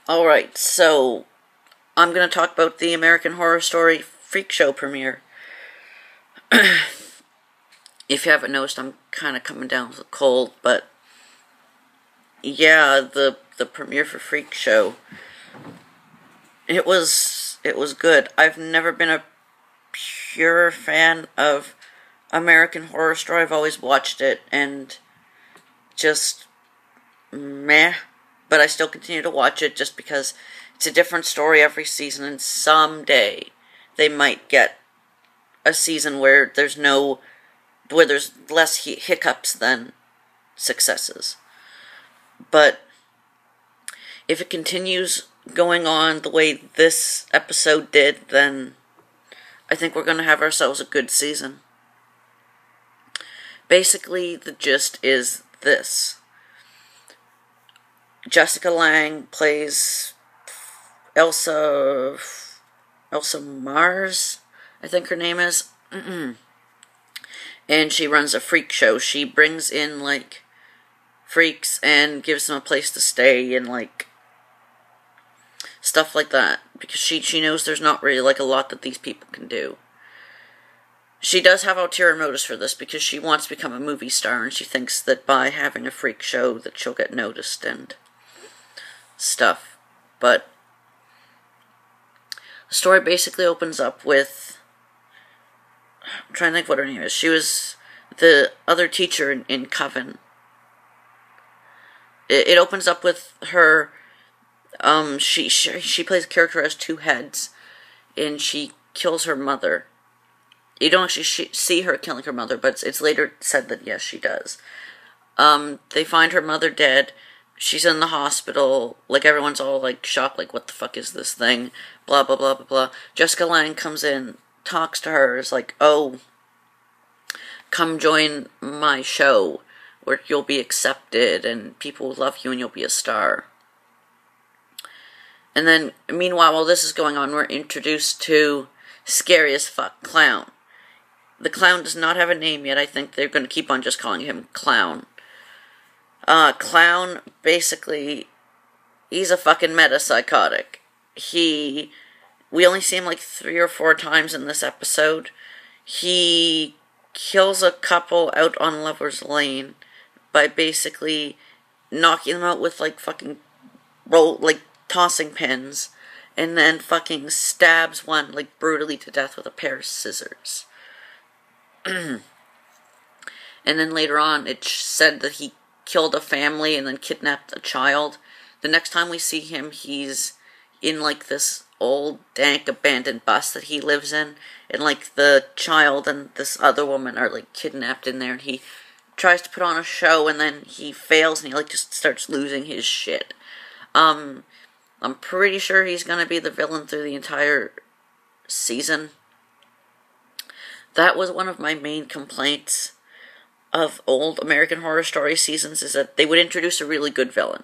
Alright, so I'm going to talk about the American Horror Story Freak Show premiere. If you haven't noticed, I'm kind of coming down with a cold, but yeah, the premiere for Freak Show, it was good. I've never been a pure fan of American Horror Story. I've always watched it and just meh, but I still continue to watch it just because it's a different story every season, and someday they might get a season where there's less hiccups than successes. But if it continues going on the way this episode did, then I think we're going to have ourselves a good season. Basically, the gist is this. Jessica Lange plays Elsa Mars, I think her name is. And she runs a freak show. She brings in, like, freaks and gives them a place to stay and, like, stuff like that. Because she knows there's not really, like, a lot that these people can do. She does have ulterior motives for this because she wants to become a movie star, and she thinks that by having a freak show that she'll get noticed and stuff. But the story basically opens up with, I'm trying to think what her name is. She was the other teacher in Coven. It opens up with her. She plays a character who has two heads, and she kills her mother. You don't actually see her killing her mother, but it's later said that yes, she does. They find her mother dead. She's in the hospital. Like, everyone's all, like, shocked. Like, what the fuck is this thing? Blah, blah, blah, blah, blah. Jessica Lange comes in, talks to her, is like, oh, come join my show where you'll be accepted and people will love you and you'll be a star. And then, meanwhile, while this is going on, we're introduced to Scary as Fuck Clown. The clown does not have a name yet. I think they're going to keep on just calling him Clown. Clown, basically, he's a fucking meta-psychotic. We only see him like 3 or 4 times in this episode. He kills a couple out on Lover's Lane by basically knocking them out with, like, fucking tossing pins, and then fucking stabs one, like, brutally to death with a pair of scissors. And then later on, it's said that he killed a family and then kidnapped a child. The next time we see him, he's in, like, this old, dank, abandoned bus that he lives in, and, like, the child and this other woman are, like, kidnapped in there, and he tries to put on a show, and then he fails, and he, like, just starts losing his shit. I'm pretty sure he's gonna be the villain through the entire season. That was one of my main complaints of old American Horror Story seasons, is that they would introduce a really good villain.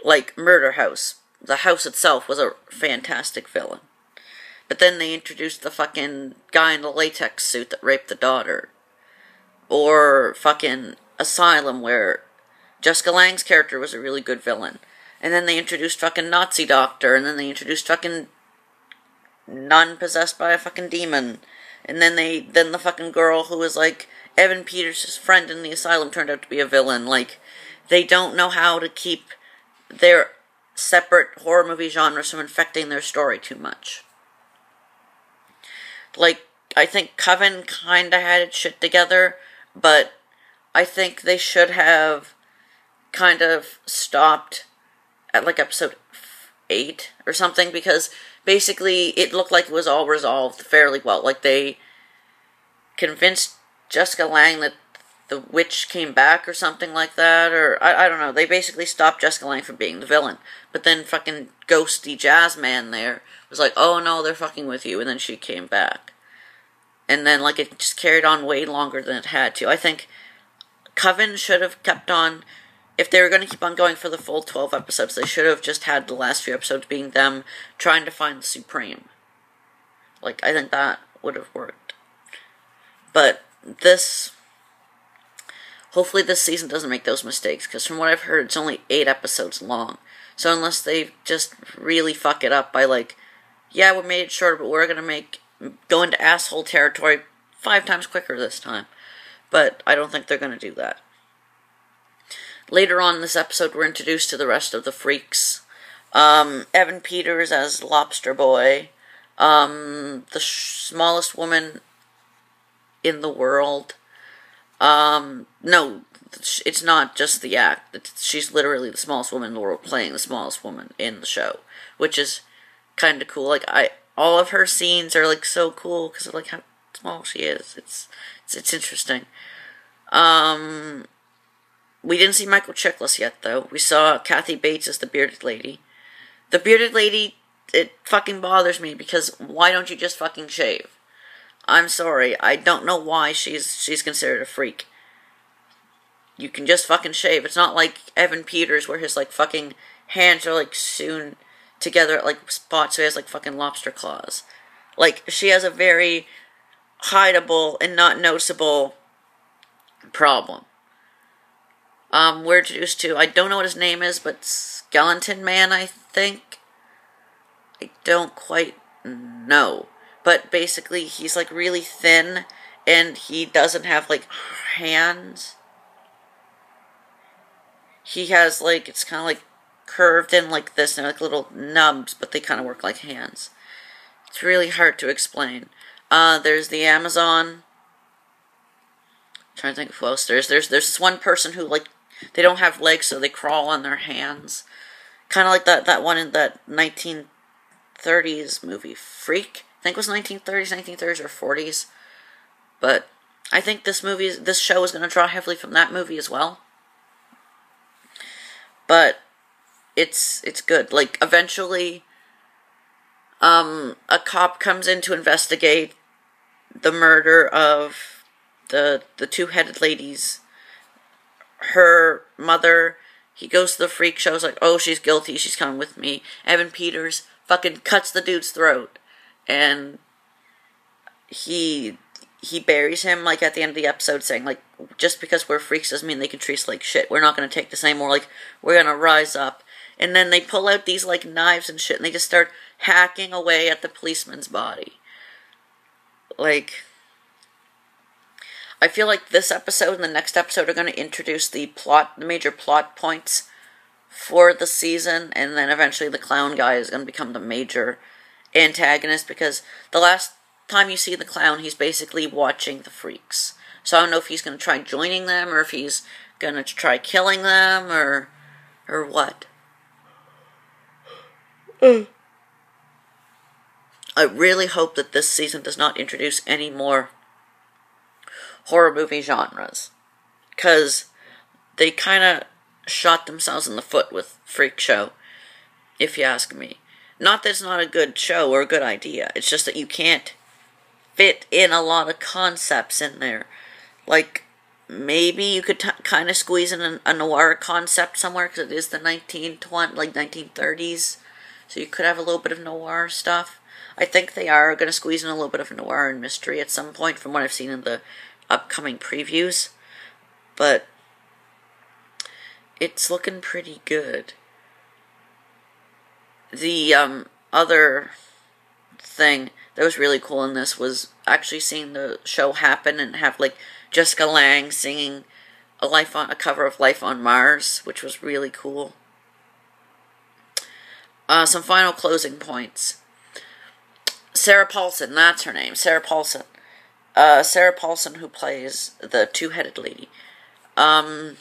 Like Murder House. The house itself was a fantastic villain. But then they introduced the fucking guy in the latex suit that raped the daughter. Or fucking Asylum, where Jessica Lange's character was a really good villain. And then they introduced fucking Nazi Doctor, and then they introduced fucking nun possessed by a fucking demon. And then the fucking girl who was, like, Evan Peters' friend in the asylum turned out to be a villain. Like, they don't know how to keep their separate horror movie genres from infecting their story too much. Like, I think Coven kinda had its shit together, but I think they should have kind of stopped at, like, episode 8 or something, because basically it looked like it was all resolved fairly well. Like, they convinced Jessica Lange that the witch came back or something like that, or I don't know. They basically stopped Jessica Lange from being the villain. But then fucking ghosty jazz man there was like, oh no, they're fucking with you, and then she came back. And then, like, it just carried on way longer than it had to. I think Coven should have kept on. If they were going to keep on going for the full 12 episodes, they should have just had the last few episodes being them trying to find the Supreme. Like, I think that would have worked. But hopefully this season doesn't make those mistakes, because from what I've heard, it's only 8 episodes long. So unless they just really fuck it up by like, yeah, we made it shorter, but we're gonna go into asshole territory 5 times quicker this time. But I don't think they're gonna do that. Later on in this episode, we're introduced to the rest of the freaks. Evan Peters as Lobster Boy. The smallest woman in the world. No, it's not just the act. She's literally the smallest woman in the world playing the smallest woman in the show, which is kind of cool. Like, all of her scenes are like so cool because of like how small she is. It's interesting. We didn't see Michael Chiklis yet, though. We saw Kathy Bates as the bearded lady. The bearded lady, it fucking bothers me because why don't you just fucking shave? I'm sorry, I don't know why she's considered a freak. You can just fucking shave. It's not like Evan Peters where his like fucking hands are like sewn together at like spots so he has like fucking lobster claws. Like, she has a very hideable and not noticeable problem. We're introduced to, I don't know what his name is, but Skeleton Man, I think. I don't quite know. But basically, he's like really thin, and he doesn't have like hands. He has like, it's kind of like curved in like this, and like little nubs, but they kind of work like hands. It's really hard to explain. There's the Amazon. I'm trying to think of who else there's this one person who like, they don't have legs, so they crawl on their hands. Kind of like that one in that 1930s movie, Freak. I think it was 1930s or 40s. But I think this show is going to draw heavily from that movie as well. But it's good. Like, eventually, a cop comes in to investigate the murder of the two-headed ladies. Her mother, he goes to the freak show, like, oh, she's guilty, she's coming with me. Evan Peters fucking cuts the dude's throat, and he buries him, like, at the end of the episode, saying, like, just because we're freaks doesn't mean they can treat us like shit. We're not going to take this anymore, like, we're going to rise up. And then they pull out these, like, knives and shit, and they just start hacking away at the policeman's body. Like, I feel like this episode and the next episode are going to introduce the major plot points for the season, and then eventually the clown guy is going to become the major antagonist, because the last time you see the clown, he's basically watching the freaks. So I don't know if he's going to try joining them, or if he's going to try killing them, or what. I really hope that this season does not introduce any more horror movie genres, because they kind of shot themselves in the foot with Freak Show, if you ask me. Not that it's not a good show or a good idea, it's just that you can't fit in a lot of concepts in there. Like, maybe you could kind of squeeze in a noir concept somewhere, because it is the 1930s, so you could have a little bit of noir stuff. I think they are going to squeeze in a little bit of noir and mystery at some point, from what I've seen in the upcoming previews, but it's looking pretty good. The other thing that was really cool in this was actually seeing the show happen and have like Jessica Lange singing a cover of Life on Mars, which was really cool. Some final closing points. Sarah Paulson, that's her name, Sarah Paulson. Sarah Paulson, who plays the two-headed lady. My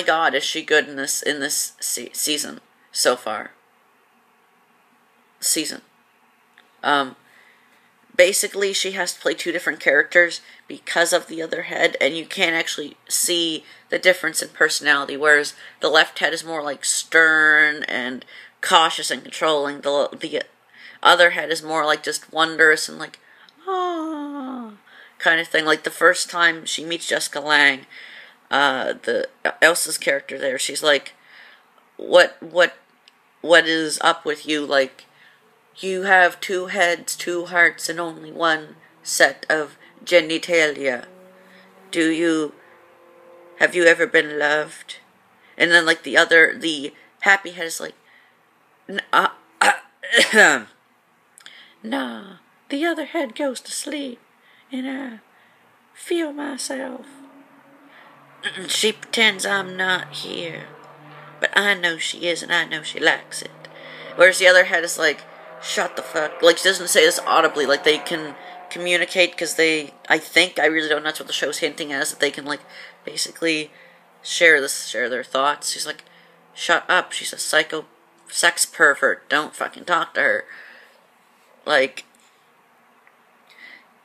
God, is she good in this season so far? Basically, she has to play 2 different characters because of the other head, and you can't actually see the difference in personality, whereas the left head is more like stern and cautious and controlling. The other head is more like just wondrous and like, kind of thing. Like the first time she meets Jessica Lange, the Elsa's character there, she's like, what is up with you? Like, you have 2 heads, 2 hearts, and only 1 set of genitalia. Have you ever been loved? And then like the Happy Head is like, nah, the other head goes to sleep, and I feel myself. She pretends I'm not here, but I know she is, and I know she likes it. Whereas the other head is like, shut the fuck. Like, she doesn't say this audibly. Like, they can communicate because they, I really don't know, that's what the show's hinting at, is that they can, like, basically share their thoughts. She's like, shut up. She's a psycho sex pervert. Don't fucking talk to her. Like,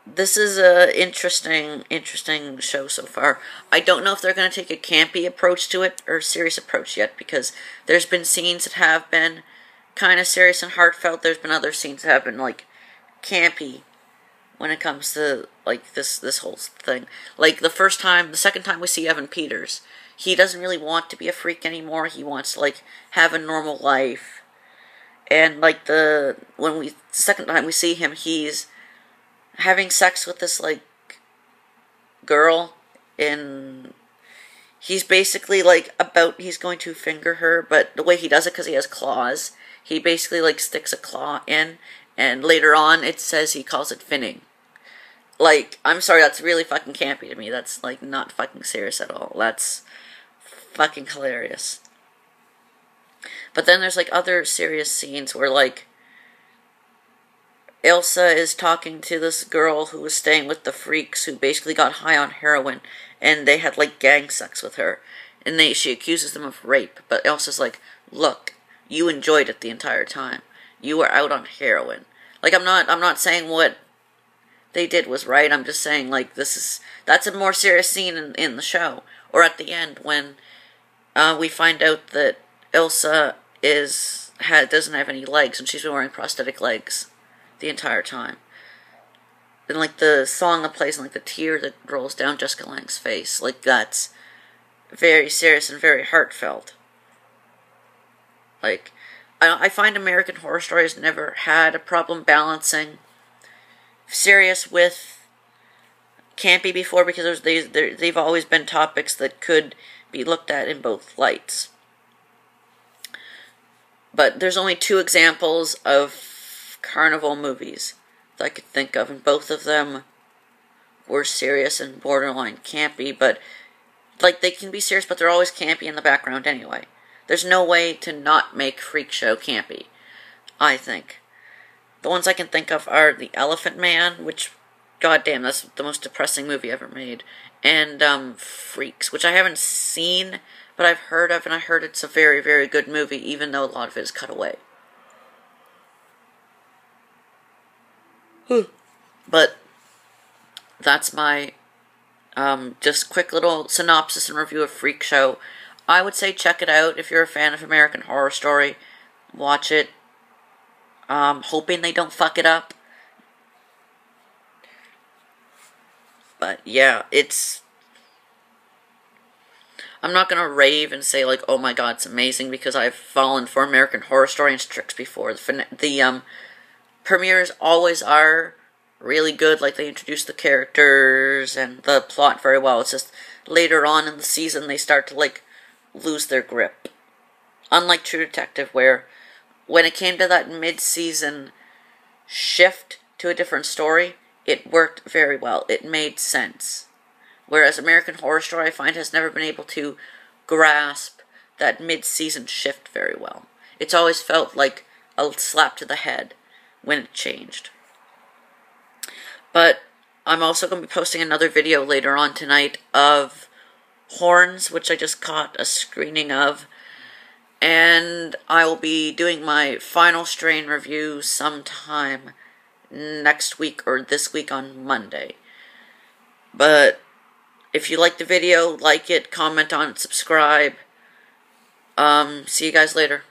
this is a interesting show so far. I don't know if they're going to take a campy approach to it or a serious approach yet, because there's been scenes that have been kind of serious and heartfelt. There's been other scenes that have been, like, campy when it comes to, like, this whole thing. Like, the second time we see Evan Peters, he doesn't really want to be a freak anymore. He wants to, like, have a normal life. And, like, the second time we see him, he's having sex with this, like, girl, and he's basically, like, he's going to finger her, but the way he does it, because he has claws, he basically, like, sticks a claw in, and later on, it says he calls it finning. Like, I'm sorry, that's really fucking campy to me. That's, like, not fucking serious at all. That's fucking hilarious. But then there's, like, other serious scenes where, like, Ilsa is talking to this girl who was staying with the freaks, who basically got high on heroin, and they had, like, gang sex with her. And she accuses them of rape, but Ilsa's like, look, you enjoyed it the entire time. You were out on heroin. Like, I'm not saying what they did was right. I'm just saying, like, that's a more serious scene in the show. Or at the end, when we find out that Ilsa doesn't have any legs, and she's been wearing prosthetic legs the entire time. And, like, the song that plays, and, like, the tear that rolls down Jessica Lange's face, like, that's very serious and very heartfelt. Like, I find American Horror Story has never had a problem balancing serious with campy before, because they've always been topics that could be looked at in both lights. But there's only 2 examples of carnival movies that I could think of, and both of them were serious and borderline campy, but, like, they can be serious, but they're always campy in the background anyway. There's no way to not make Freak Show campy, I think. The ones I can think of are The Elephant Man, which, goddamn, that's the most depressing movie ever made, and Freaks, which I haven't seen, but I've heard of, and I heard it's a very, very good movie, even though a lot of it is cut away. But that's my just quick little synopsis and review of Freak Show. I would say check it out if you're a fan of American Horror Story. Watch it. Hoping they don't fuck it up. But yeah, I'm not gonna rave and say, like, oh my god, it's amazing, because I've fallen for American Horror Story and its tricks before. The premieres always are really good. Like, they introduce the characters and the plot very well. It's just later on in the season they start to, like, lose their grip. Unlike True Detective, where when it came to that mid-season shift to a different story, it worked very well. It made sense. Whereas American Horror Story, I find, has never been able to grasp that mid-season shift very well. It's always felt like a slap to the head when it changed. But I'm also going to be posting another video later on tonight of Horns, which I just caught a screening of. And I will be doing my Final Strain review sometime next week or this week on Monday. But if you like the video, like it, comment on it, subscribe. See you guys later.